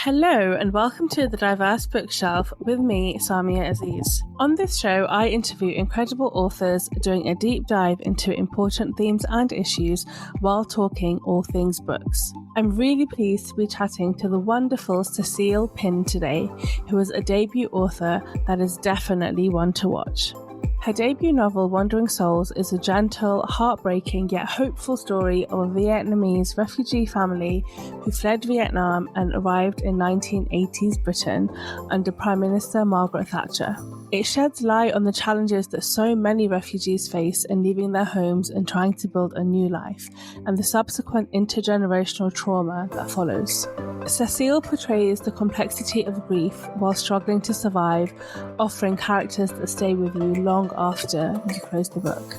Hello and welcome to The Diverse Bookshelf with me, Samia Aziz. On this show, I interview incredible authors doing a deep dive into important themes and issues while talking all things books. I'm really pleased to be chatting to the wonderful Cecile Pin today, who is a debut author that is definitely one to watch. Her debut novel, Wandering Souls, is a gentle, heartbreaking yet hopeful story of a Vietnamese refugee family who fled Vietnam and arrived in 1980s Britain under Prime Minister Margaret Thatcher. It sheds light on the challenges that so many refugees face in leaving their homes and trying to build a new life, and the subsequent intergenerational trauma that follows. Cecile portrays the complexity of grief while struggling to survive, offering characters that stay with you long after you close the book.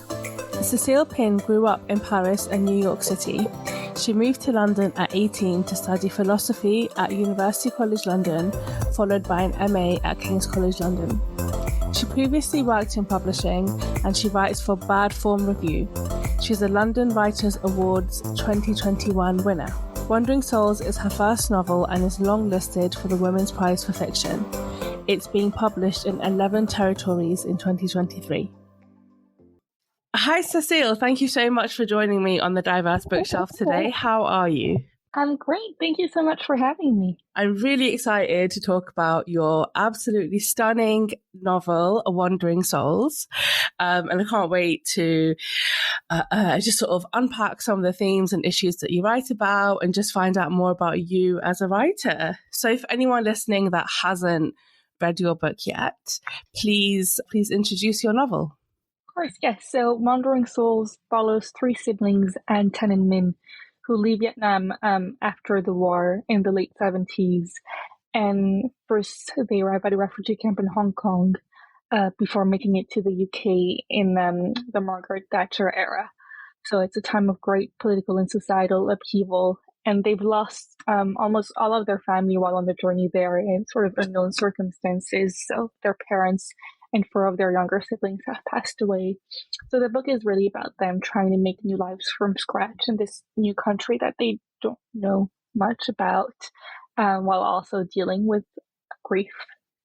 Cecile Pin grew up in Paris and New York City. She moved to London at 18 to study philosophy at University College London, followed by an MA at King's College London. She previously worked in publishing and she writes for Bad Form Review. She's a London Writers' Awards 2021 winner. Wandering Souls is her first novel and is longlisted for the Women's Prize for Fiction. It's being published in 11 territories in 2023. Hi, Cecile. Thank you so much for joining me on the Diverse Bookshelf today. How are you? I'm great. Thank you so much for having me. I'm really excited to talk about your absolutely stunning novel, Wandering Souls. And I can't wait to just sort of unpack some of the themes and issues that you write about and just find out more about you as a writer. So for anyone listening that hasn't read your book yet, please introduce your novel. Of course, yes. So Wandering Souls follows three siblings, An, Tan, and Min, who leave Vietnam after the war in the late 70s. And first they arrive at a refugee camp in Hong Kong before making it to the UK in the Margaret Thatcher era. So it's a time of great political and societal upheaval. And they've lost almost all of their family while on the journey there in sort of unknown circumstances. So their parents and four of their younger siblings have passed away. So the book is really about them trying to make new lives from scratch in this new country that they don't know much about, while also dealing with grief.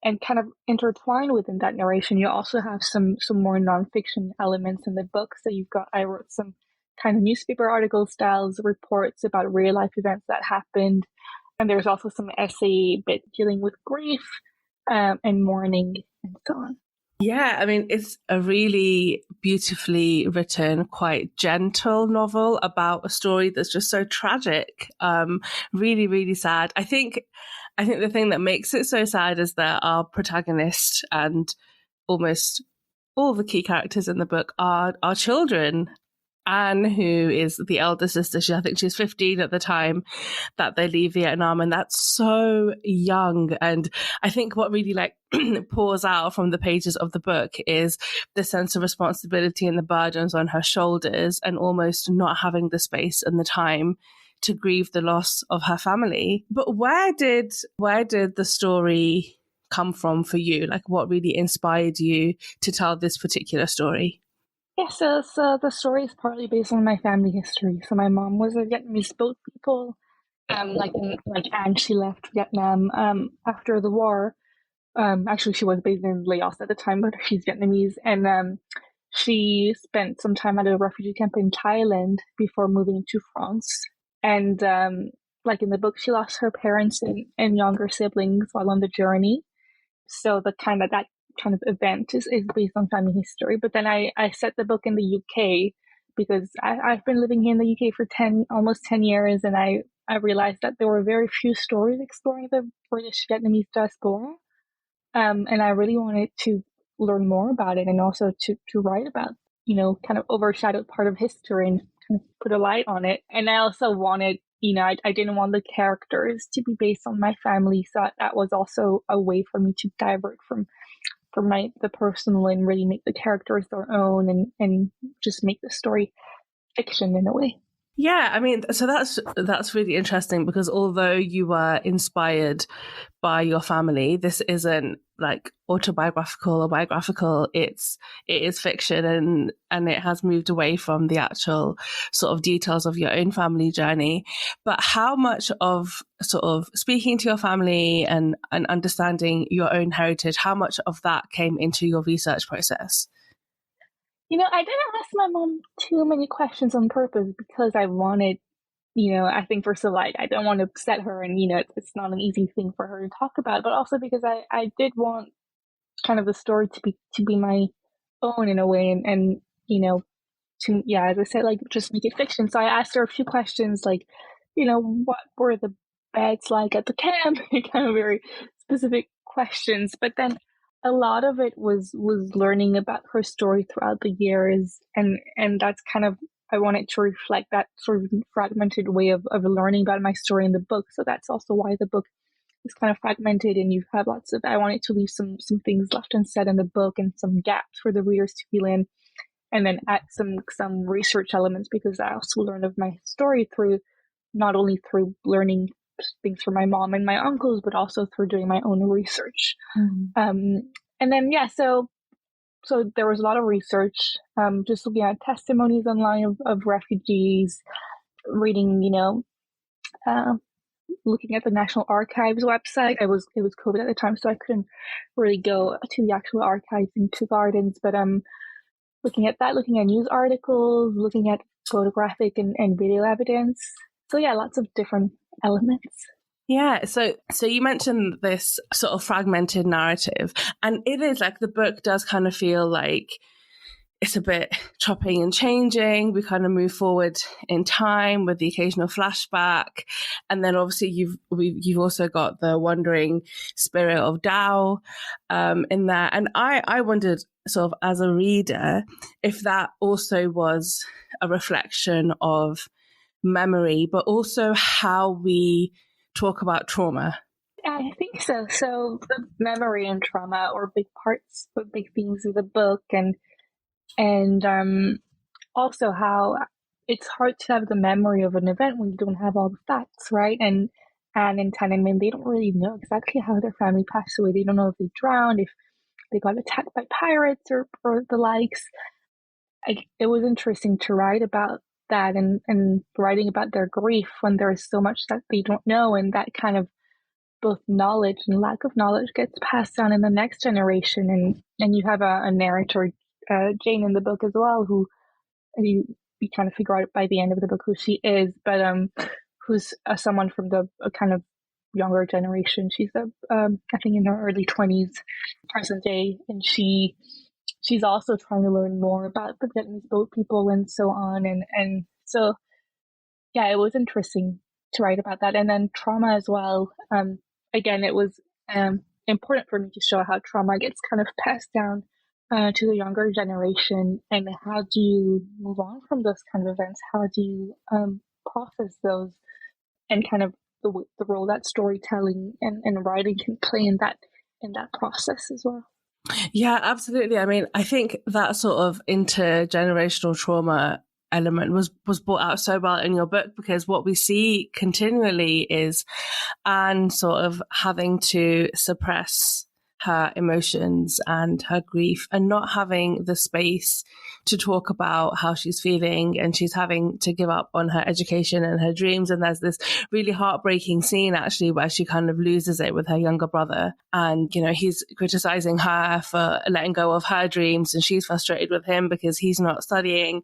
And kind of intertwined within that narration, you also have some more nonfiction elements in the book. So I wrote some kind of newspaper article styles reports about real life events that happened. And there's also some essay bit dealing with grief and mourning and so on. Yeah, I mean, it's a really beautifully written, quite gentle novel about a story that's just so tragic, really, really sad. I think the thing that makes it so sad is that our protagonist and almost all the key characters in the book are children. Anne, who is the elder sister, I think she's 15 at the time that they leave Vietnam, and that's so young. And I think what really pours out from the pages of the book is the sense of responsibility and the burdens on her shoulders, and almost not having the space and the time to grieve the loss of her family. But where did the story come from for you? Like, what really inspired you to tell this particular story? Yeah, so the story is partly based on my family history. So my mom was a Vietnamese boat people. Anne, she left Vietnam after the war. Actually, she was based in Laos at the time, but she's Vietnamese. And she spent some time at a refugee camp in Thailand before moving to France. And in the book, she lost her parents and younger siblings while on the journey. So that kind of event is based on family history. But then I set the book in the UK because I've been living here in the UK for almost 10 years, and I realized that there were very few stories exploring the British Vietnamese diaspora. And I really wanted to learn more about it, and also to write about, kind of overshadowed part of history and kind of put a light on it. And I also wanted, I didn't want the characters to be based on my family. So that was also a way for me to divert from the personal and really make the characters their own and just make the story fiction in a way. Yeah, I mean, so that's really interesting, because although you were inspired by your family, this isn't like autobiographical or biographical. It is fiction, and it has moved away from the actual sort of details of your own family journey. But how much of sort of speaking to your family and understanding your own heritage, how much of that came into your research process? I didn't ask my mom too many questions on purpose because I wanted, I think first of all, I don't want to upset her, and it's not an easy thing for her to talk about, but also because I did want kind of the story to be my own in a way, and to, yeah, as I said, like, just make it fiction. So I asked her a few questions, like, what were the beds like at the camp? Kind of very specific questions. But then a lot of it was learning about her story throughout the years, and that's kind of, I wanted to reflect that sort of fragmented way of learning about my story in the book. So that's also why the book is kind of fragmented, and you have lots of, I wanted to leave some things left unsaid in the book and some gaps for the readers to fill in, and then add some research elements, because I also learned of my story through, not only through learning things from my mom and my uncles, but also through doing my own research. And then, yeah, so there was a lot of research, just looking at testimonies online of refugees, reading, looking at the National Archives website. It was COVID at the time, so I couldn't really go to the actual archives into gardens, but looking at that, looking at news articles, looking at photographic and video evidence. So yeah, lots of different elements. Yeah, so you mentioned this sort of fragmented narrative, and it is like the book does kind of feel like it's a bit chopping and changing. We kind of move forward in time with the occasional flashback, and then obviously you've also got the wandering spirit of Tao in there. And I wondered, sort of as a reader, if that also was a reflection of memory, but also how we talk about trauma. I think so. So the memory and trauma are big parts, but big themes of the book, and also how it's hard to have the memory of an event when you don't have all the facts, right? And in Tiananmen, they don't really know exactly how their family passed away. They don't know if they drowned, if they got attacked by pirates or the likes. It was interesting to write about that, and writing about their grief when there is so much that they don't know, and that kind of both knowledge and lack of knowledge gets passed down in the next generation. And you have a narrator, Jane, in the book as well, who you kind of figure out by the end of the book who she is, but who's someone from the kind of younger generation. She's I think in her early 20s, present day, and she's also trying to learn more about the Vietnamese boat people and so on, and so yeah, it was interesting to write about that. And then trauma as well. Again, it was important for me to show how trauma gets kind of passed down to the younger generation, and how do you move on from those kind of events? How do you process those, and kind of the role that storytelling and writing can play in that process as well. Yeah, absolutely. I mean, I think that sort of intergenerational trauma element was brought out so well in your book, because what we see continually is Anne sort of having to suppress her emotions and her grief, and not having the space to talk about how she's feeling, and she's having to give up on her education and her dreams. And there's this really heartbreaking scene actually where she kind of loses it with her younger brother, and he's criticizing her for letting go of her dreams, and she's frustrated with him because he's not studying.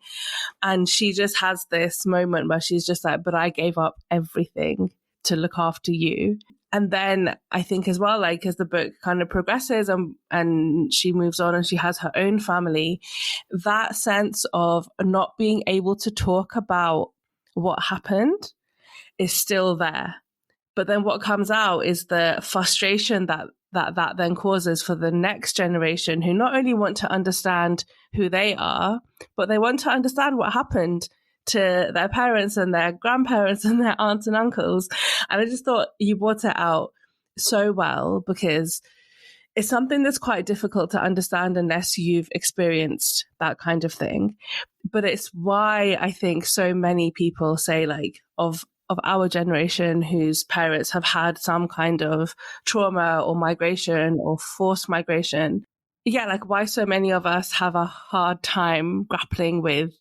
And she just has this moment where she's just like, but I gave up everything to look after you. And then I think as well, like as the book kind of progresses and she moves on and she has her own family, that sense of not being able to talk about what happened is still there. But then what comes out is the frustration that then causes for the next generation, who not only want to understand who they are, but they want to understand what happened to their parents and their grandparents and their aunts and uncles. And I just thought you brought it out so well, because it's something that's quite difficult to understand unless you've experienced that kind of thing. But it's why I think so many people say, like, of our generation whose parents have had some kind of trauma or migration or forced migration. Yeah, like why so many of us have a hard time grappling with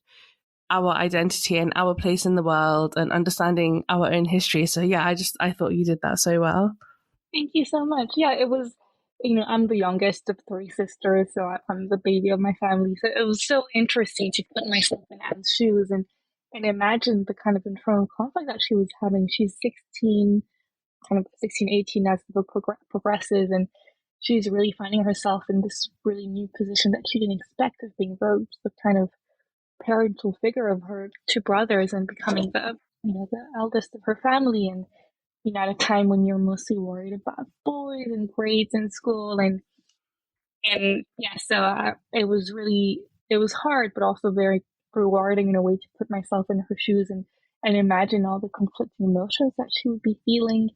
our identity and our place in the world and understanding our own history. So yeah, I thought you did that so well. Thank you so much. Yeah, it was, I'm the youngest of three sisters, so I'm the baby of my family. So it was so interesting to put myself in Anne's shoes and imagine the kind of internal conflict that she was having. She's 16, kind of 16, 18 as the book progresses, and she's really finding herself in this really new position that she didn't expect of being the kind of parental figure of her two brothers and becoming the eldest of her family, and at a time when you're mostly worried about boys and grades in school, and yeah, so it was hard, but also very rewarding in a way to put myself in her shoes and imagine all the conflicting emotions that she would be feeling,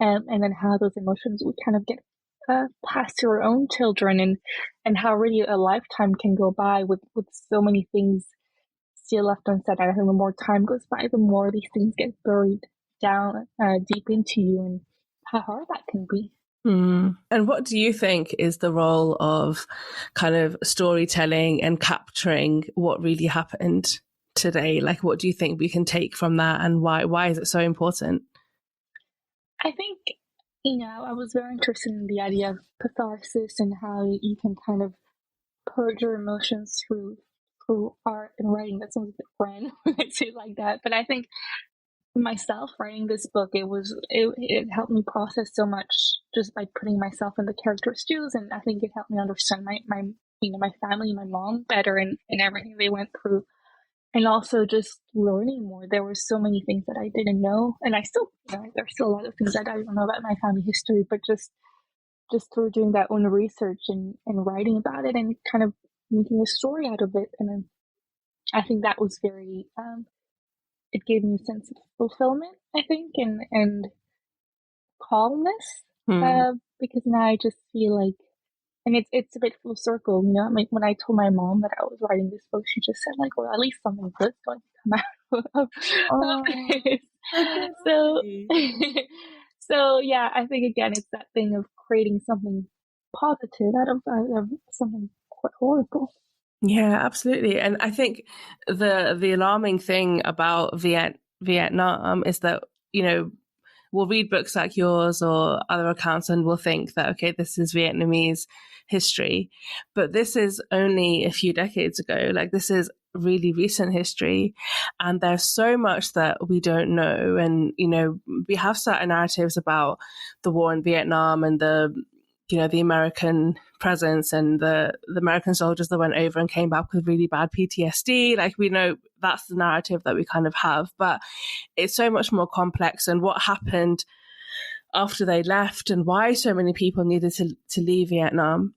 and then how those emotions would kind of get passed to her own children, and how really a lifetime can go by with so many things still left unsaid. I think the more time goes by, the more these things get buried down deep into you, and how hard that can be. And what do you think is the role of kind of storytelling and capturing what really happened today? Like, what do you think we can take from that, and why is it so important? I think, I was very interested in the idea of catharsis and how you can kind of purge your emotions through art and writing. That sounds a bit grand when I say it like that, but I think myself writing this book, it helped me process so much just by putting myself in the character's shoes, and I think it helped me understand my family, my mom better, and everything they went through, and also just learning more. There were so many things that I didn't know, and I still, there's still a lot of things that I don't know about my family history, but just through doing that own research and writing about it and kind of making a story out of it, and then I think that was very it gave me a sense of fulfillment, I think, and calmness. Because now I just feel like, and it's a bit full circle, when I told my mom that I was writing this book, she just said like, well, at least something good's going to come out of this. So, so yeah, I think again, it's that thing of creating something positive out of something quite horrible. Yeah, absolutely. And I think the alarming thing about Vietnam is that, we'll read books like yours or other accounts and we'll think that, okay, this is Vietnamese history, but this is only a few decades ago. Like, this is really recent history, and there's so much that we don't know. And, we have certain narratives about the war in Vietnam and the American presence and the American soldiers that went over and came back with really bad PTSD. Like, we know that's the narrative that we kind of have, but it's so much more complex, and what happened after they left and why so many people needed to leave Vietnam.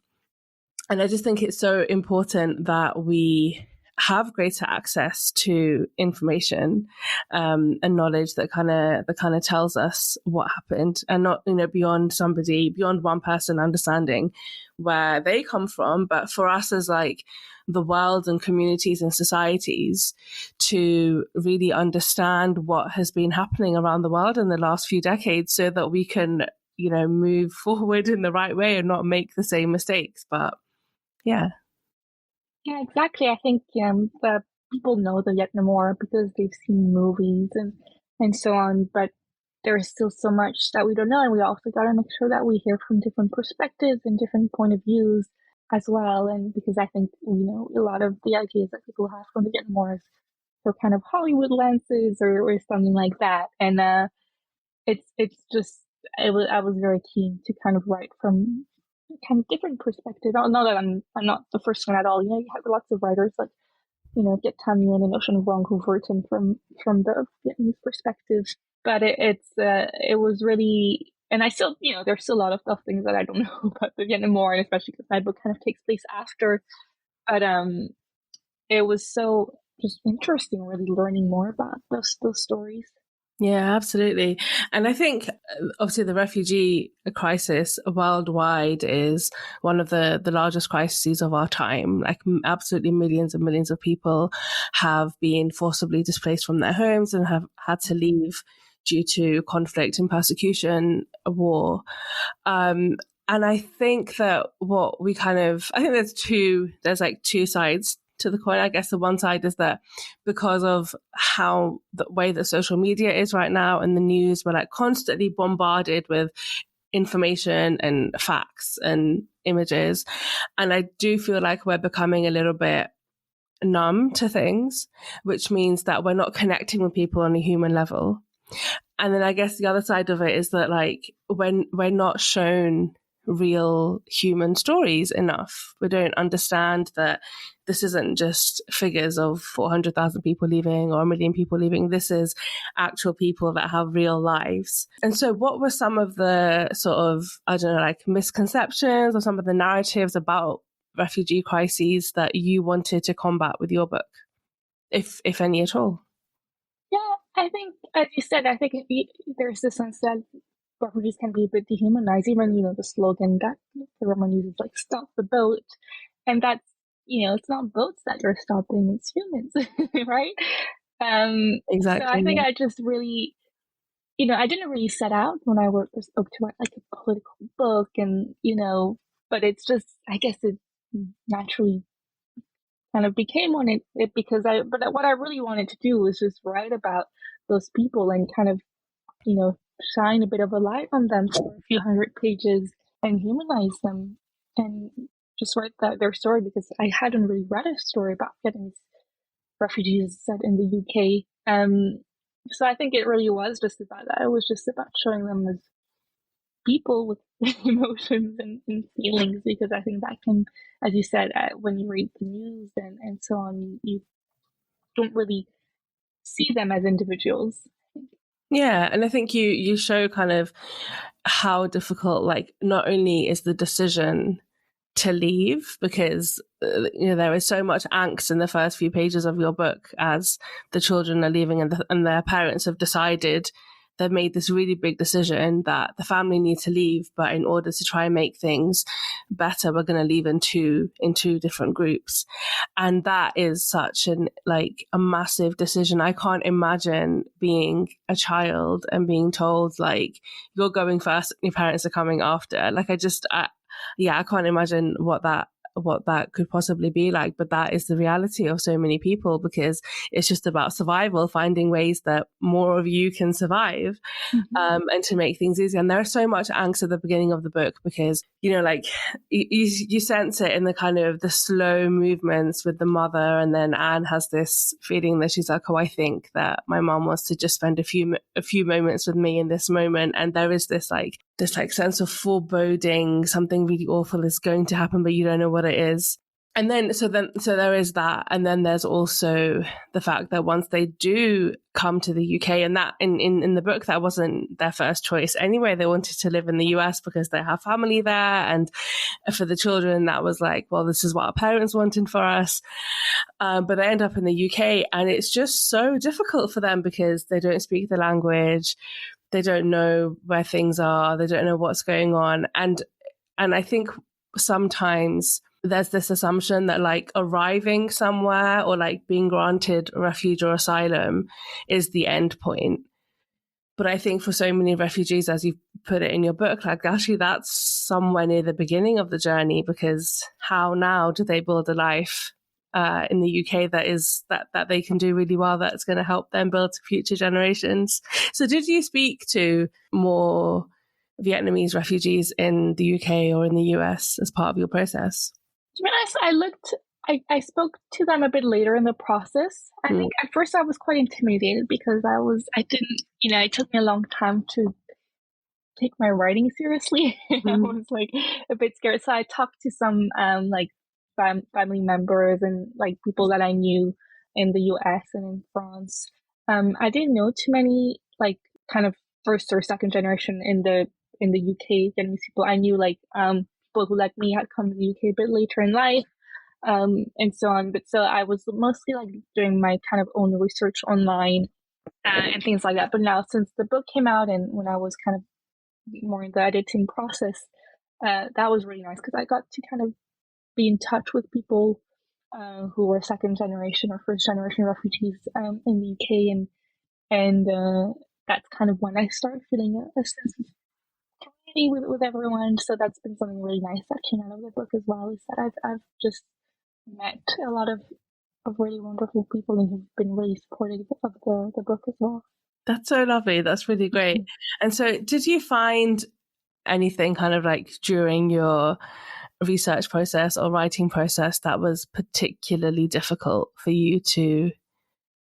And I just think it's so important that we have greater access to information and knowledge that kind of tells us what happened, and not beyond one person understanding where they come from, but for us as like the world and communities and societies to really understand what has been happening around the world in the last few decades, so that we can move forward in the right way and not make the same mistakes. But yeah. Yeah, exactly. I think the people know the Vietnam War because they've seen movies and so on, but there's still so much that we don't know, and we also got to make sure that we hear from different perspectives and different point of views as well. And because I think a lot of the ideas that people have from the Vietnam War are kind of Hollywood lenses or something like that, and it's just I was very keen to kind of write from kind of different perspective. Not that I'm not the first one at all. You have lots of writers like Viet Thanh and Ocean Vuong who've written from the Vietnamese perspective. But it was really, and I still there's still a lot of things that I don't know about the Vietnam War, and especially because my book kind of takes place after. But it was so just interesting, really learning more about those stories. Yeah, absolutely. And I think obviously the refugee crisis worldwide is one of the largest crises of our time. Like absolutely millions and millions of people have been forcibly displaced from their homes and have had to leave due to conflict and persecution, war. Um, and I think that I think there's like two sides to the coin. I guess the one side is that because of how the way that social media is right now and the news, we're like constantly bombarded with information and facts and images. And I do feel like we're becoming a little bit numb to things, which means that we're not connecting with people on a human level. And then I guess the other side of it is that like when we're not shown real human stories enough, we don't understand that this isn't just figures of 400,000 people leaving or a million people leaving. This is actual people that have real lives. And so what were some of the sort of, I don't know, like misconceptions or some of the narratives about refugee crises that you wanted to combat with your book, if any at all? Yeah, I think, as you said, I think there's this sense that refugees can be a bit dehumanized. Even the slogan that everyone uses, like "Stop the boat," and that's it's not boats that you're stopping; it's humans, right? So I Exactly. think I just really, I didn't really set out when I wrote this book to write like a political book, and but it's just, I guess it naturally kind of became one it because but what I really wanted to do was just write about those people and kind of shine a bit of a light on them for a few hundred pages and humanize them and just write their story, because I hadn't really read a story about Vietnamese refugees set in the UK. So I think it really was just about that. It was just about showing them as people with emotions and feelings, because I think that can, as you said, when you read the news and so on, you don't really see them as individuals. Yeah, and I think you show kind of how difficult, like, not only is the decision to leave, because there is so much angst in the first few pages of your book as the children are leaving and their parents have decided they've made this really big decision that the family need to leave, but in order to try and make things better, we're going to leave in two different groups. And that is such a massive decision. I can't imagine being a child and being told like you're going first and your parents are coming after. I can't imagine what that could possibly be like, but that is the reality of so many people, because it's just about survival, finding ways that more of you can survive, and to make things easier. And there's so much angst at the beginning of the book because, like you sense it in the kind of the slow movements with the mother. And then Anne has this feeling that she's like, oh, I think that my mom wants to just spend a few moments with me in this moment. And there is this sense of foreboding, something really awful is going to happen, but you don't know what it is. And then, so there is that. And then there's also the fact that once they do come to the UK, and that in the book, that wasn't their first choice anyway. They wanted to live in the US because they have family there. And for the children, that was like, well, this is what our parents wanted for us. But they end up in the UK, and it's just so difficult for them because they don't speak the language. They don't know where things are. They don't know what's going on. And I think sometimes there's this assumption that like arriving somewhere or like being granted refuge or asylum is the end point. But I think for so many refugees, as you put it in your book, like actually that's somewhere near the beginning of the journey, because how now do they build a life in the UK that they can do really well, that's going to help them build future generations? So did you speak to more Vietnamese refugees in the UK or in the US as part of your process? To be honest, I spoke to them a bit later in the process. I think at first I was quite intimidated because I didn't, it took me a long time to take my writing seriously. I was like a bit scared. So I talked to some like family members and like people that I knew in the US and in France. I didn't know too many like kind of first or second generation in the UK Vietnamese people. I knew like people who like me had come to the UK a bit later in life, and so on. But so I was mostly like doing my kind of own research online and things like that. But now, since the book came out, and when I was kind of more in the editing process, that was really nice because I got to kind of be in touch with people who were second generation or first generation refugees in the UK, and that's kind of when I started feeling a sense of community with everyone. So that's been something really nice that came out of the book as well. Is that I've just met a lot of really wonderful people and who've been really supportive of the book as well. That's so lovely. That's really great. And so did you find anything kind of like during your research process or writing process that was particularly difficult for you to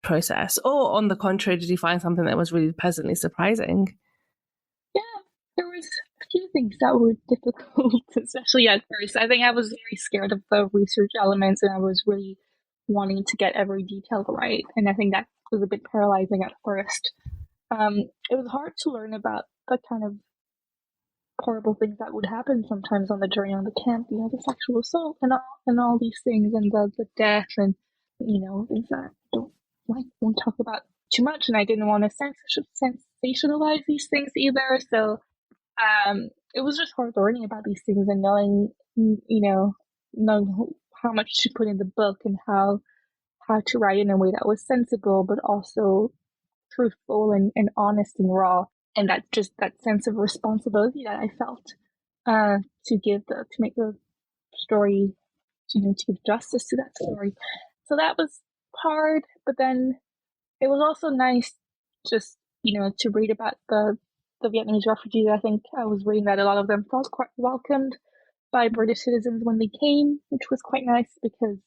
process? Or on the contrary, did you find something that was really pleasantly surprising? Yeah, there was a few things that were difficult, especially at first. I think I was very scared of the research elements and I was really wanting to get every detail right. And I think that was a bit paralyzing at first. It was hard to learn about the kind of horrible things that would happen sometimes on the journey on the camp, the sexual assault and all these things and the death and, things that I won't talk about too much. And I didn't want to sensationalize these things either. So, it was just hard learning about these things and knowing how much to put in the book and how to write in a way that was sensible, but also truthful and honest and raw. And that sense of responsibility that I felt to make the story, to give justice to that story. So that was hard, but then it was also nice just, to read about the Vietnamese refugees. I think I was reading that a lot of them felt quite welcomed by British citizens when they came, which was quite nice because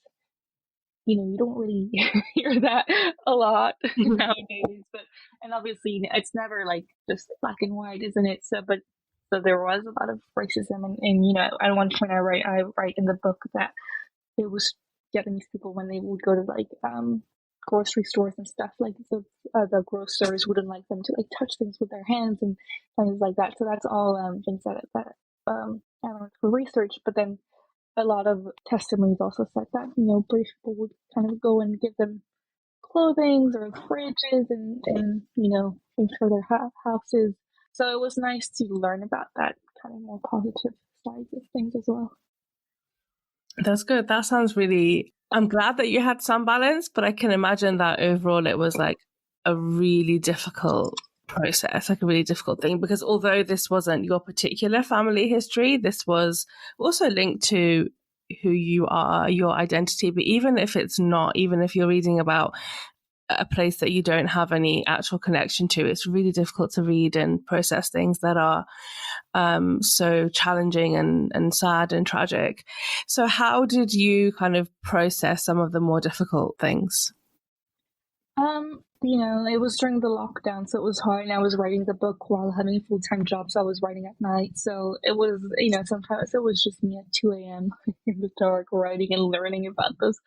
you don't really hear that a lot nowadays. And obviously it's never like just black and white, isn't it? So there was a lot of racism, and at one point I write in the book that it was Vietnamese people when they would go to like grocery stores and stuff, like the grocers wouldn't like them to like touch things with their hands and things like that. So that's all things that I learned for research, but then a lot of testimonies also said that, British people would kind of go and give them clothing or fridges and things for their houses. So it was nice to learn about that kind of more positive side of things as well. That's good. That sounds really, I'm glad that you had some balance, but I can imagine that overall it was like a really difficult process, like a really difficult thing, because although this wasn't your particular family history, this was also linked to who you are, your identity. But even if it's not, even if you're reading about a place that you don't have any actual connection to, it's really difficult to read and process things that are so challenging and sad and tragic. So how did you kind of process some of the more difficult things? It was during the lockdown, so it was hard, and I was writing the book while having a full-time job, so I was writing at night. So it was, sometimes it was just me at 2 a.m. in the dark writing and learning about those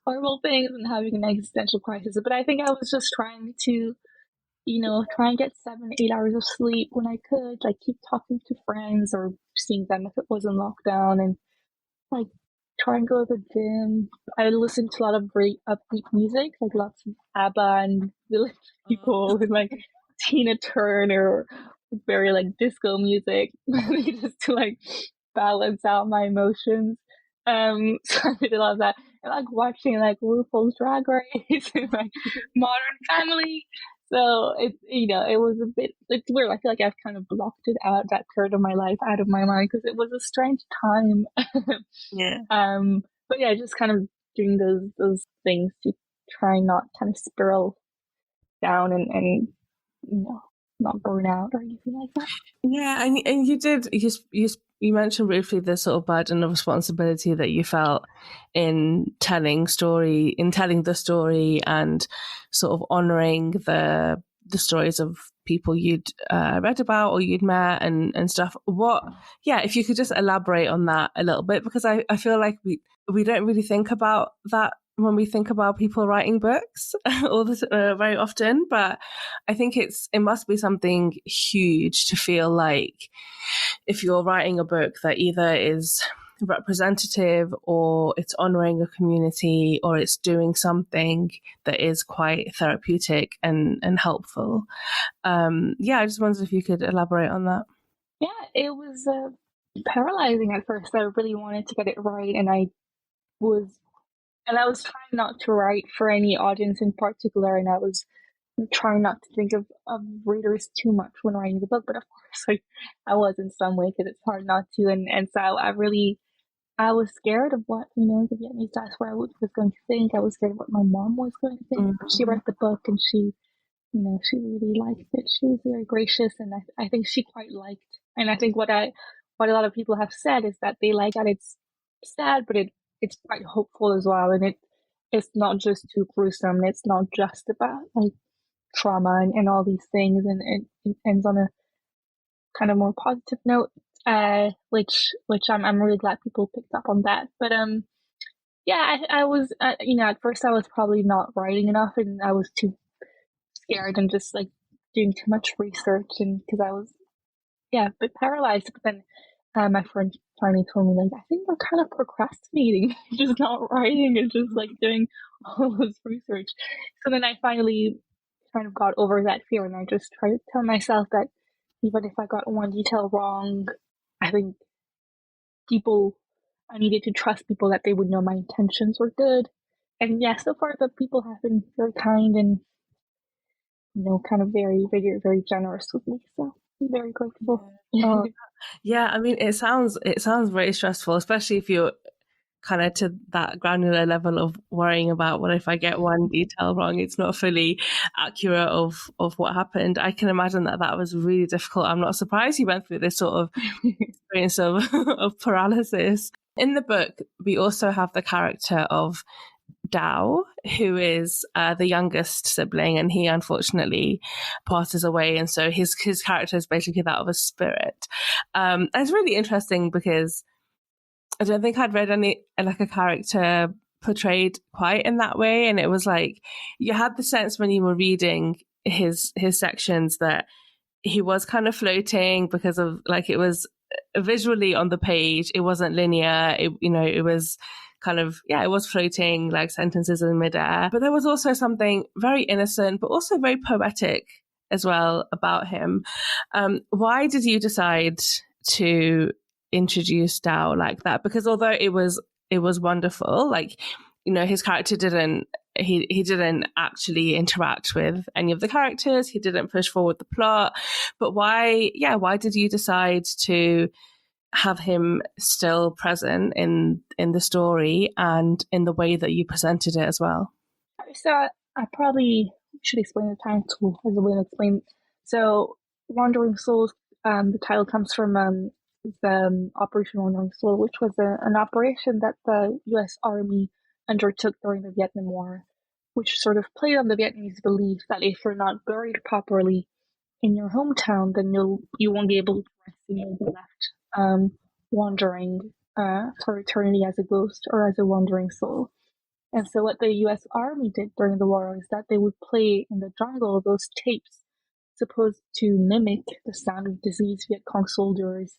horrible things and having an existential crisis. But I think I was just trying to, try and get 7-8 hours of sleep when I could, like keep talking to friends or seeing them if it was in lockdown, and like try and go to the gym. I listened to a lot of very upbeat music, like lots of ABBA and Village People and like Tina Turner, very like disco music, just to like balance out my emotions. So I did a lot of that, and like watching like RuPaul's Drag Race and like Modern Family. So it was it's weird. I feel like I've kind of blocked it out, that period of my life, out of my mind, because it was a strange time. Yeah. But yeah, just kind of doing those things to try not kind of spiral down and not burn out or anything like that. Yeah, and you did you mentioned briefly the sort of burden of responsibility that you felt in telling the story and sort of honouring the stories of people you'd read about or you'd met and stuff. If you could just elaborate on that a little bit, because I feel like we don't really think about that when we think about people writing books very often, but I think it must be something huge to feel like if you're writing a book that either is representative, or it's honoring a community, or it's doing something that is quite therapeutic and helpful. Yeah, I just wondered if you could elaborate on that. Yeah, it was paralyzing at first. I really wanted to get it right, and was I was trying not to write for any audience in particular, and I was trying not to think of readers too much when writing the book. But of course, like I was in some way because it's hard not to, and so I was scared of what the Vietnamese diaspora was going to think. I was scared of what my mom was going to think. She read the book and she really liked it. She was very gracious, and I think she quite liked. And I think what a lot of people have said is that they like that it's sad, but it's quite hopeful as well, and it's not just too gruesome. It's not just about like trauma and all these things, and it ends on a kind of more positive note, which I'm really glad people picked up on that. But yeah, I was at first I was probably not writing enough, and I was too scared and just like doing too much research, and because I was a bit paralyzed. But then my friend finally told me, like, I think we're kind of procrastinating, just not writing and just like doing all this research. So then I finally kind of got over that fear, and I just tried to tell myself that even if I got one detail wrong, I think I needed to trust people that they would know my intentions were good. And yeah, so far the people have been very kind and kind of very, very, very generous with me. So I'm very grateful. Oh, yeah, I mean, it sounds very stressful, especially if you're kind of to that granular level of worrying about what if I get one detail wrong, it's not fully accurate of what happened. I can imagine that was really difficult. I'm not surprised you went through this sort of experience of paralysis. In the book, we also have the character of Dao, who is the youngest sibling, and he unfortunately passes away, and so his character is basically that of a spirit. And it's really interesting because I don't think I'd read any like a character portrayed quite in that way, and it was like you had the sense when you were reading his sections that he was kind of floating because of like it was visually on the page, it wasn't linear. It was kind of it was floating like sentences in midair. But there was also something very innocent, but also very poetic as well about him. Why did you decide to introduce Dao like that? Because although it was wonderful, like his character didn't he didn't actually interact with any of the characters, he didn't push forward the plot, but why did you decide to have him still present in the story and in the way that you presented it as well? So I probably should explain the title as a way to explain. So Wandering Souls, the title comes from the Operation Wandering Soul, which was an operation that the U.S. Army undertook during the Vietnam War, which sort of played on the Vietnamese belief that if you're not buried properly in your hometown, then you won't be able to rest and you'll be left wandering for eternity as a ghost or as a wandering soul. And so what the U.S. Army did during the war is that they would play in the jungle those tapes supposed to mimic the sound of diseased Viet Cong soldiers.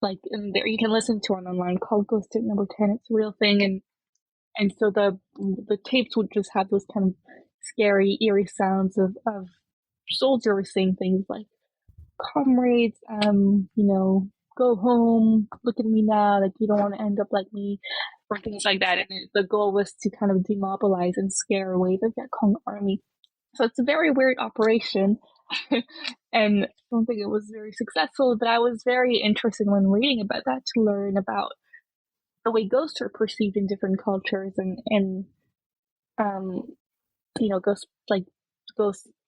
Like, and there you can listen to it online called Ghost Tape Number 10. It's a real thing, and so the tapes would just have those kind of scary, eerie sounds of soldiers saying things like, "Comrades, go home, look at me now, like you don't want to end up like me," or things like that. And the goal was to kind of demobilize and scare away the Viet Cong army. So it's a very weird operation. And I don't think it was very successful, but I was very interested when reading about that to learn about the way ghosts are perceived in different cultures, and ghosts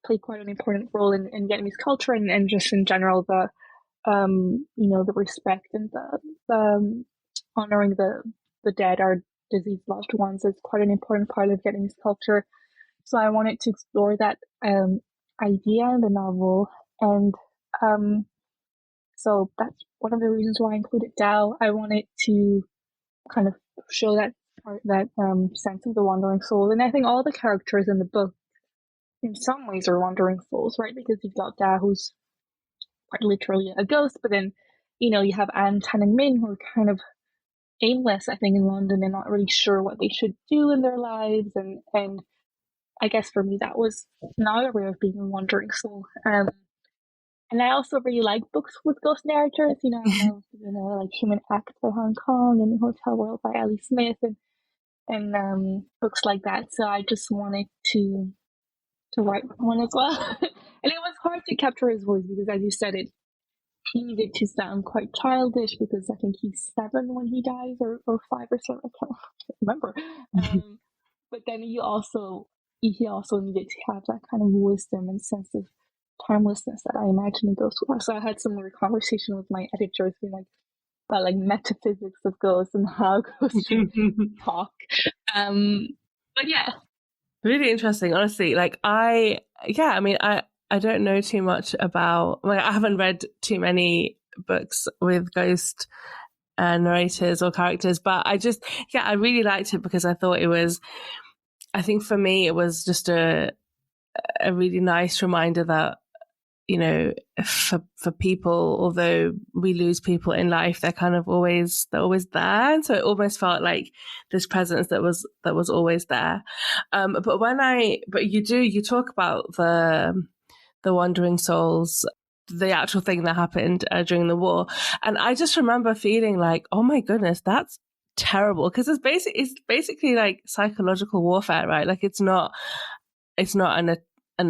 play quite an important role in Vietnamese culture, and just in general the the respect and the honoring the dead, our deceased loved ones, is quite an important part of Vietnamese culture. So I wanted to explore that idea in the novel, and so that's one of the reasons why I included Dao. I wanted to kind of show that part, that sense of the wandering soul, and I think all the characters in the book, in some ways, are wandering souls, right? Because you've got Dao, who's quite literally a ghost, but then you have An, Tan, and Min, who are kind of aimless, I think, in London and not really sure what they should do in their lives. And I guess for me, that was another way of being a wandering soul. And I also really like books with ghost narrators. You know, I love, like Human Act by Hong Kong and Hotel World by Ellie Smith and books like that. So I just wanted to write one as well. And it was hard to capture his voice because, as you said, he needed to sound quite childish because I think he's 7 when he dies, or 5 or so. I can't remember. But then he also needed to have that kind of wisdom and sense of timelessness that I imagine a ghost would have. So I had some more conversation with my editors, being like about like metaphysics of ghosts and how ghosts should talk. But yeah. Really interesting, honestly. Like I don't know too much about, I haven't read too many books with ghost narrators or characters, but I really liked it because I thought I think for me, it was just a really nice reminder that, for people, although we lose people in life, they're always there. And so it almost felt like this presence that was always there. But you talk about the wandering souls, the actual thing that happened during the war. And I just remember feeling like, oh my goodness, that's terrible. Because it's basically like psychological warfare, right? Like it's not an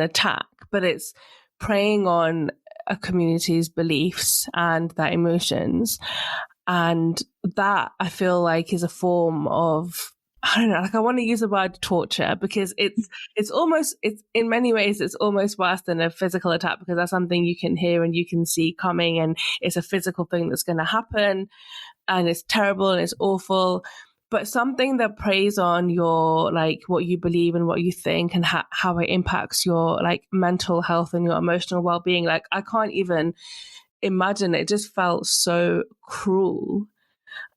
attack, but it's preying on a community's beliefs and their emotions. And that, I feel like, is a form of, I don't know, like I want to use the word torture because it's in many ways, it's almost worse than a physical attack because that's something you can hear and you can see coming and it's a physical thing that's going to happen and it's terrible and it's awful. But something that preys on your, like, what you believe and what you think and how it impacts your, like, mental health and your emotional well-being. Like, I can't even imagine. It just felt so cruel.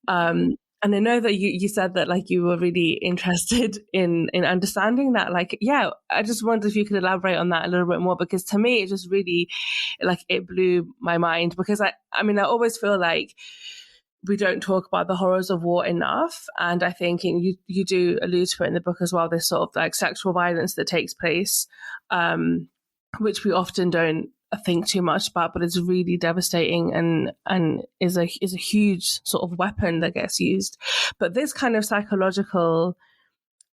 And I know that you said that, like, you were really interested in understanding that. Like, yeah, I just wondered if you could elaborate on that a little bit more, because to me, it just really, like, it blew my mind. Because I always feel like we don't talk about the horrors of war enough. And I think you do allude to it in the book as well, this sort of like sexual violence that takes place, which we often don't think too much about, but it's really devastating and is a huge sort of weapon that gets used. But this kind of psychological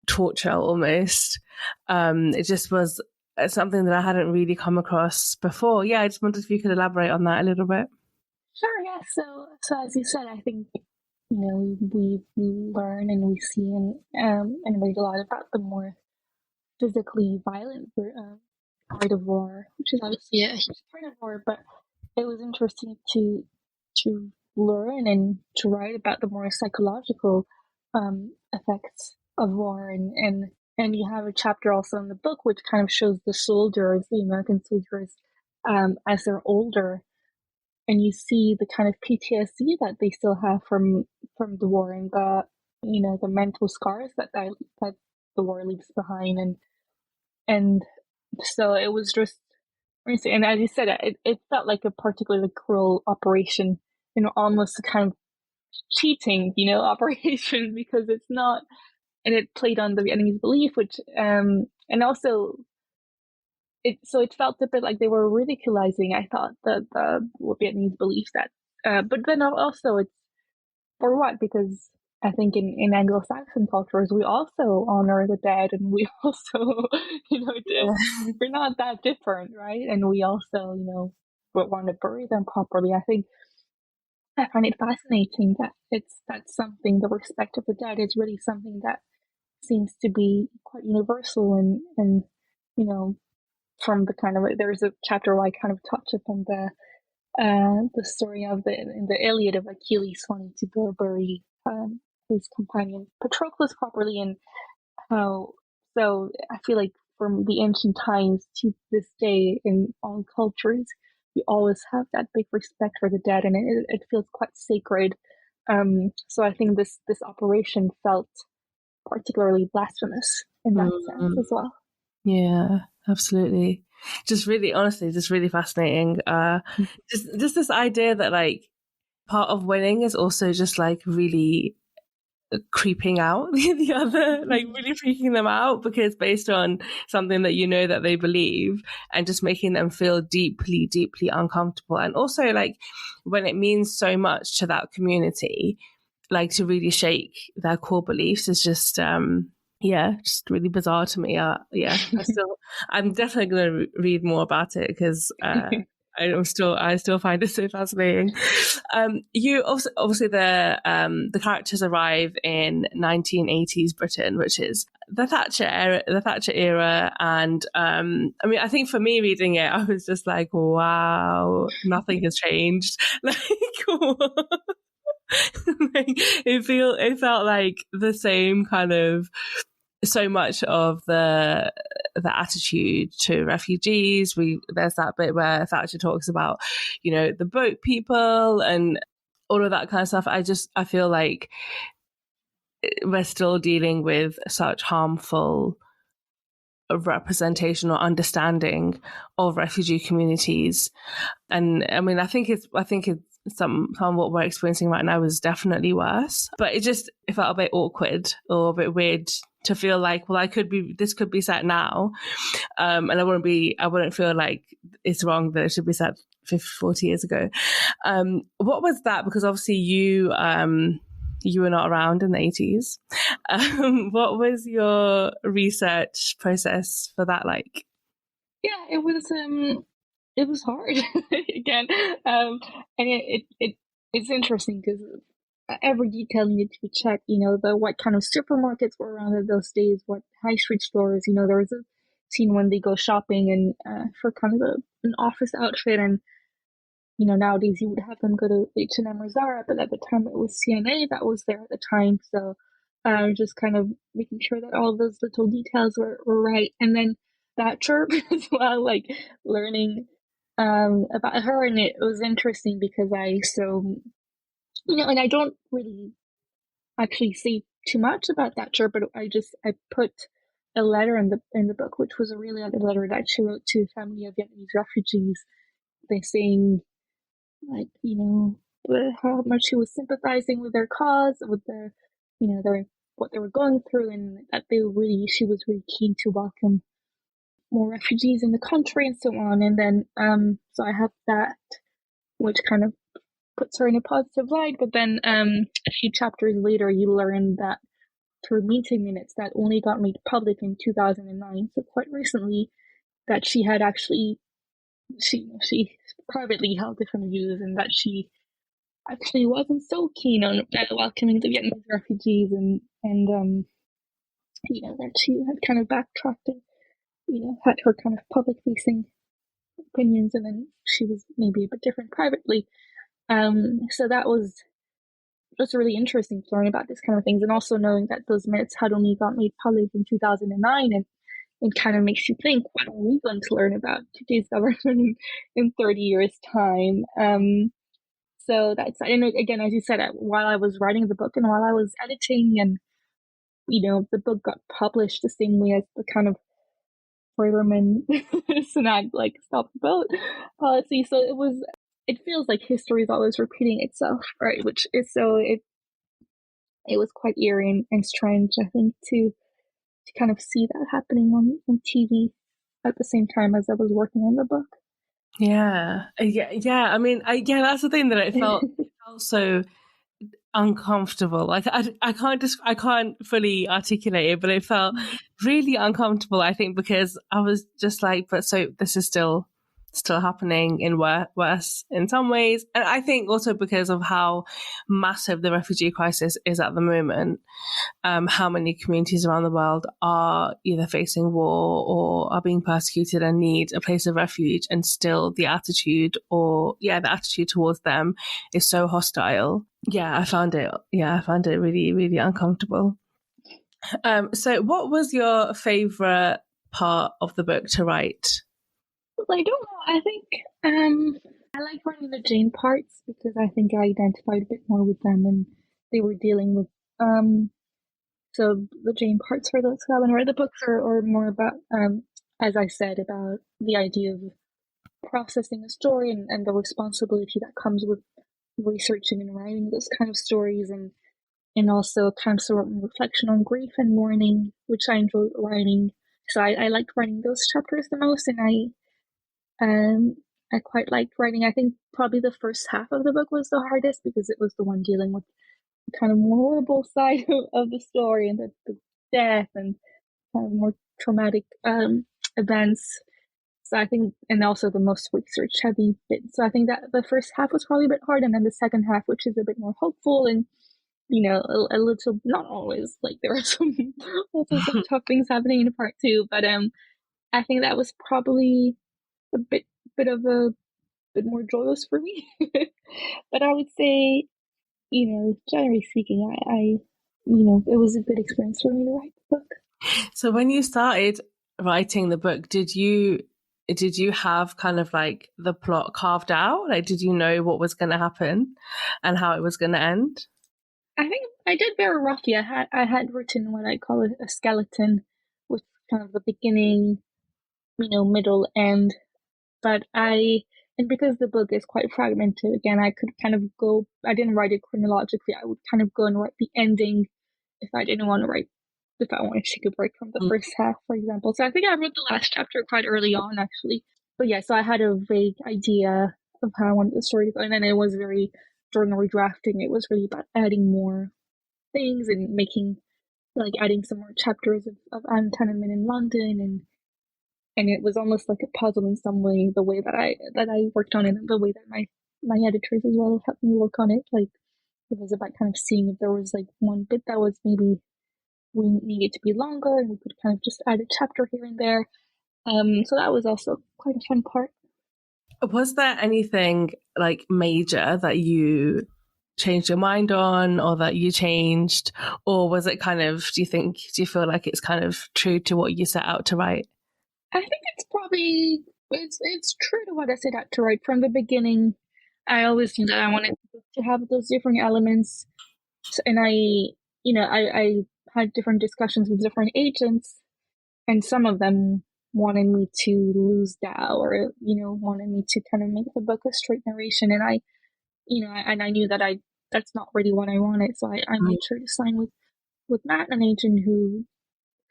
torture almost, it just was something that I hadn't really come across before. Yeah, I just wondered if you could elaborate on that a little bit. Sure, yeah. So as you said, I think, we learn and we see and read a lot about the more physically violent part of war, which is obviously a huge part of war. But it was interesting to learn and to write about the more psychological effects of war, and you have a chapter also in the book which kind of shows the American soldiers, as they're older. And you see the kind of PTSD that they still have from the war and the mental scars that the war leaves behind, and so it was just, and as you said, it felt like a particularly cruel operation, almost a kind of cheating, operation, because it's not, and it played on the Vietnamese belief, which and also it felt a bit like they were ridiculizing, I thought, the Vietnamese beliefs that, but then also it's for what? Because I think in Anglo-Saxon cultures we also honor the dead, and we also, we're not that different, right? And we also, want to bury them properly. I think I find it fascinating that that's something, the respect of the dead is really something that seems to be quite universal, and from the kind of, there's a chapter where I kind of touch upon the story of in the Iliad of Achilles wanting to bury his companion Patroclus properly, and how, so I feel like from the ancient times to this day in all cultures, you always have that big respect for the dead, and it feels quite sacred. So I think this operation felt particularly blasphemous in that sense as well. Yeah, absolutely. Just really, honestly, just really fascinating. Just this idea that, like, part of winning is also just like really creeping out the other, like really freaking them out, because based on something that you know that they believe, and just making them feel deeply, deeply uncomfortable. And also, like, when it means so much to that community, like to really shake their core beliefs is just just really bizarre to me. I'm definitely going to read more about it, because I still find it so fascinating. You also, obviously, the characters arrive in 1980s Britain, which is the Thatcher era, and I mean, I think for me reading it, I was just like, wow, nothing has changed. Like, like, it felt like the same kind of, so much of the attitude to refugees. There's that bit where Thatcher talks about, the boat people and all of that kind of stuff. I feel like we're still dealing with such harmful representation or understanding of refugee communities. And I mean, I think it's some of what we're experiencing right now is definitely worse, but it felt a bit awkward or a bit weird to feel like, well, this could be set now, and I wouldn't feel like it's wrong that it should be set 50, 40 years ago. What was that? Because obviously you were not around in the 80s. What was your research process for that like? Yeah, it was hard again, and it's interesting because every detail needed to be checked. What kind of supermarkets were around in those days, what high street stores. There was a scene when they go shopping and for kind of an office outfit, and nowadays you would have them go to H&M or Zara, but at the time it was CNA that was there at the time. So just kind of making sure that all those little details were right. And then that chirp as well, like learning about her. And it was interesting because and I don't really actually say too much about that chirp, but I put a letter in the book, which was a really other letter that she wrote to a family of Vietnamese refugees. They saying, like, how much she was sympathizing with their cause, with their what they were going through, and that she was really keen to welcome more refugees in the country and so on. And then so I have that, which kind of puts her in a positive light. But then a few chapters later, you learn that through meeting minutes that only got made public in 2009, so quite recently, that she had actually she privately held different views, and that she actually wasn't so keen on welcoming the Vietnamese refugees, and that she had kind of backtracked and had her kind of public facing opinions, and then she was maybe a bit different privately. So that was just really interesting to learn about this kind of things, and also knowing that those minutes had only got made public in 2009, and it kind of makes you think, what are we going to learn about today's government in 30 years' time? So that's, and again, as you said, while I was writing the book and while I was editing, and the book got published the same way as the kind of Braverman Sunak like stop the boat policy. So it feels like history is always repeating itself, right? Which is it was quite eerie and strange, I think, to kind of see that happening on TV at the same time as I was working on the book. Yeah. I mean, that's the thing, that it felt so uncomfortable. Like I can't fully articulate it, but it felt really uncomfortable, I think, because I was just like, but so this is still happening in worse in some ways. And I think also because of how massive the refugee crisis is at the moment, how many communities around the world are either facing war or are being persecuted and need a place of refuge, and still the attitude towards them is so hostile. I found it really, really uncomfortable. So what was your favorite part of the book to write? I don't know. I think I like writing the Jane parts because I think I identified a bit more with them, and they were dealing with so the Jane parts, for those who haven't read the books, are more about as I said, about the idea of processing a story and the responsibility that comes with researching and writing those kind of stories, and and also kind of sort of reflection on grief and mourning, which I enjoyed writing. So I liked writing those chapters the most, and I quite liked writing. I think probably the first half of the book was the hardest because it was the one dealing with the kind of more horrible side of the story and the death and kind of more traumatic events. So I think, and also the most research heavy bit. So I think that the first half was probably a bit hard, and then the second half, which is a bit more hopeful and a little, not always, like there are some also some tough things happening in part two, but I think that was probably a bit of a bit more joyous for me. But I would say, generally speaking, it was a good experience for me to write the book. So when you started writing the book, did you have kind of like the plot carved out? Like, did you know what was going to happen and how it was going to end? I think I did very roughly. I had written what I call a skeleton, with kind of the beginning, middle, end. But and because the book is quite fragmented, again, I could kind of go. I didn't write it chronologically. I would kind of go and write the ending if I didn't want to write. If I wanted to take a break from the first half, for example. So I think I wrote the last chapter quite early on, actually. But yeah, so I had a vague idea of how I wanted the story to go, and then it was during the redrafting, it was really about adding more things and adding some more chapters of Anne Tenement in London, and it was almost like a puzzle in some way, the way that I worked on it, and the way that my editors as well helped me work on it. Like, it was about kind of seeing if there was like one bit that was maybe we needed to be longer, and we could kind of just add a chapter here and there. So that was also quite a fun part. Was there anything like major that you changed your mind on, or that you changed, or was it kind of, do you feel like it's kind of true to what you set out to write? I think it's true to what I set out to write from the beginning. I always knew that I wanted to have those different elements, and I had different discussions with different agents, and some of them wanted me to lose Dow, or wanted me to kind of make the book a straight narration, and I knew that that's not really what I wanted, so I made sure to sign with Matt, an agent who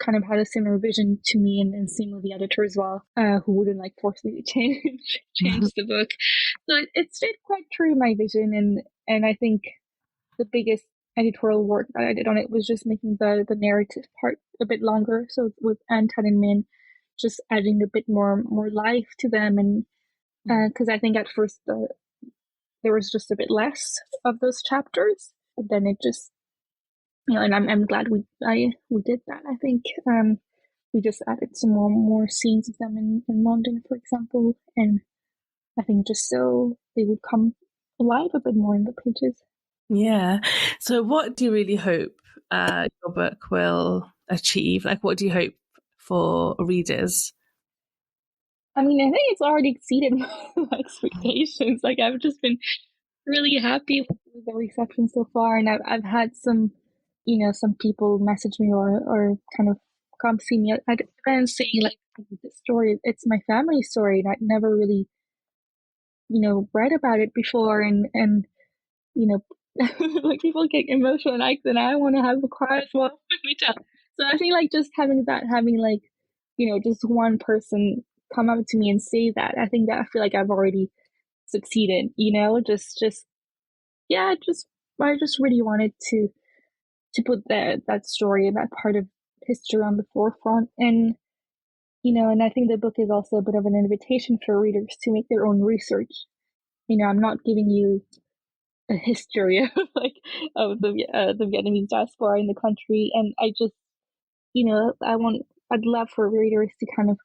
kind of had a similar vision to me, and same with the editor as well, who wouldn't like force me to change the book. So it stayed quite true to my vision, and I think the biggest editorial work that I did on it was just making the narrative part a bit longer. So with Anton and Min, just adding a bit more life to them, and because I think at first there was just a bit less of those chapters, but then it just and I'm glad we did that. I think we just added some more scenes of them in London, for example, and I think just so they would come alive a bit more in the pages. Yeah. So what do you really hope your book will achieve? Like, what do you hope for readers? I mean, I think it's already exceeded my expectations. Like, I've just been really happy with the reception so far, and I've had some, some people message me or kind of come see me at events saying like, the story, it's my family story, and I'd never really, read about it before, and like people get emotional, and I want to have a cry as well. So I think like just having like, just one person come up to me and say that, I think that I feel like I've already succeeded, just yeah, I just really wanted to put that story and that part of history on the forefront, and and I think the book is also a bit of an invitation for readers to make their own research. I'm not giving you a history of of the Vietnamese diaspora in the country, and I just I'd love for readers to kind of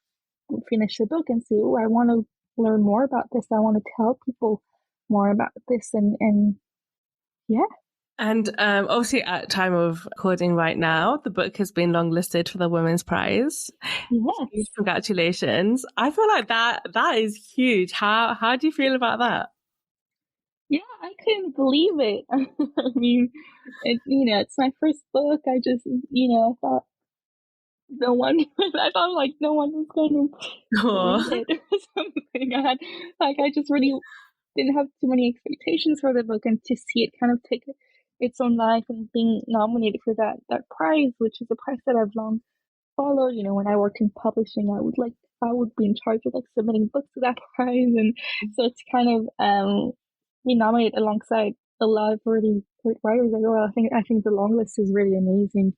finish the book and say, oh, I want to learn more about this. I want to tell people more about this, and yeah. And obviously, at time of recording right now, the book has been longlisted for the Women's Prize. Yes. Congratulations! I feel like that is huge. How do you feel about that? Yeah, I couldn't believe it. I mean, it's my first book. I just, I thought no one, I thought like no one was going to read it or something. I just really didn't have too many expectations for the book, and to see it kind of take its own life and being nominated for that prize, which is a prize that I've long followed. When I worked in publishing, I would be in charge of submitting books to that prize, and so it's kind of being nominated alongside a lot of really great writers as well. I think the long list is really amazing,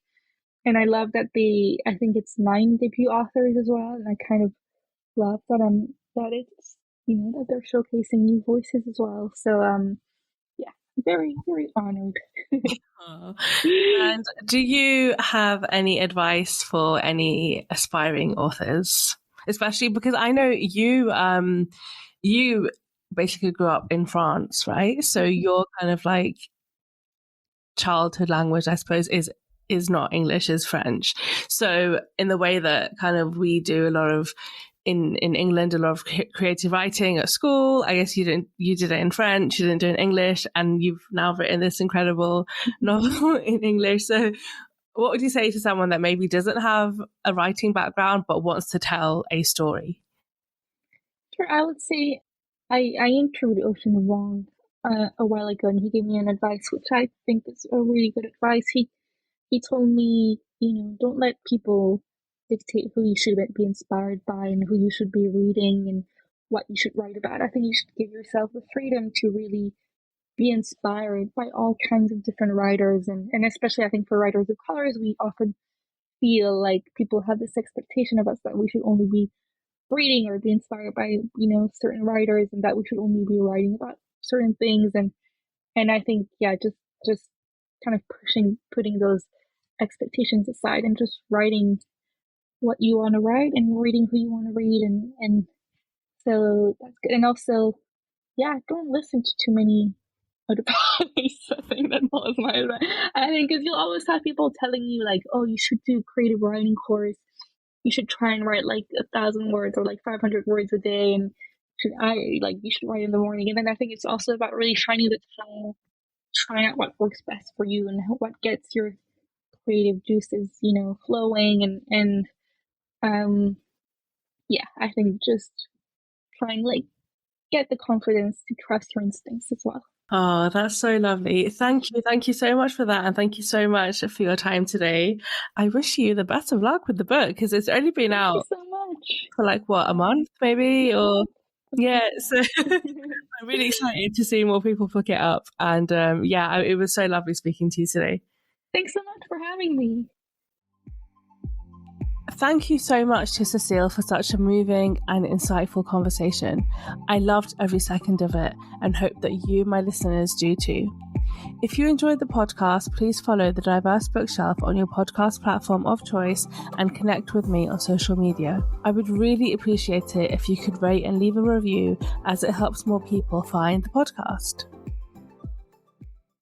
and I love that I think it's 9 debut authors as well, and I kind of love that it's that they're showcasing new voices as well. So yeah, very very honored. Oh. And do you have any advice for any aspiring authors? Especially because I know you basically grew up in France, right? So your kind of childhood language, I suppose, is not English, is French. So in the way that kind of we do a lot of in England, a lot of creative writing at school, I guess you did it in French, you didn't do it in English, and you've now written this incredible novel in English. So what would you say to someone that maybe doesn't have a writing background but wants to tell a story? Sure, I would say I interviewed Ocean Wong a while ago, and he gave me an advice which I think is a really good advice. He told me, don't let people dictate who you should be inspired by and who you should be reading and what you should write about. I think you should give yourself the freedom to really be inspired by all kinds of different writers, and especially I think for writers of colors, we often feel like people have this expectation of us that we should only be reading or be inspired by certain writers, and that we should only be writing about certain things, and I think just kind of putting those expectations aside and just writing what you want to write and reading who you want to read, and so that's good. And also, don't listen to too many advice. I think that was my advice. I think because you'll always have people telling you oh, you should do creative writing course, you should try and write 1,000 words or 500 words a day, and you should write in the morning. And then I think it's also about really finding the time, trying out what works best for you and what gets your creative juices flowing, and I think just try and get the confidence to trust your instincts as well. Oh, that's so lovely. Thank you so much for that, and thank you so much for your time today. I wish you the best of luck with the book, because it's only been out so much for a month maybe, or so I'm really excited to see more people pick it up, and it was so lovely speaking to you today. Thanks so much for having me. Thank you so much to Cecile for such a moving and insightful conversation. I loved every second of it and hope that you, my listeners, do too. If you enjoyed the podcast, please follow the Diverse Bookshelf on your podcast platform of choice and connect with me on social media. I would really appreciate it if you could rate and leave a review, as it helps more people find the podcast.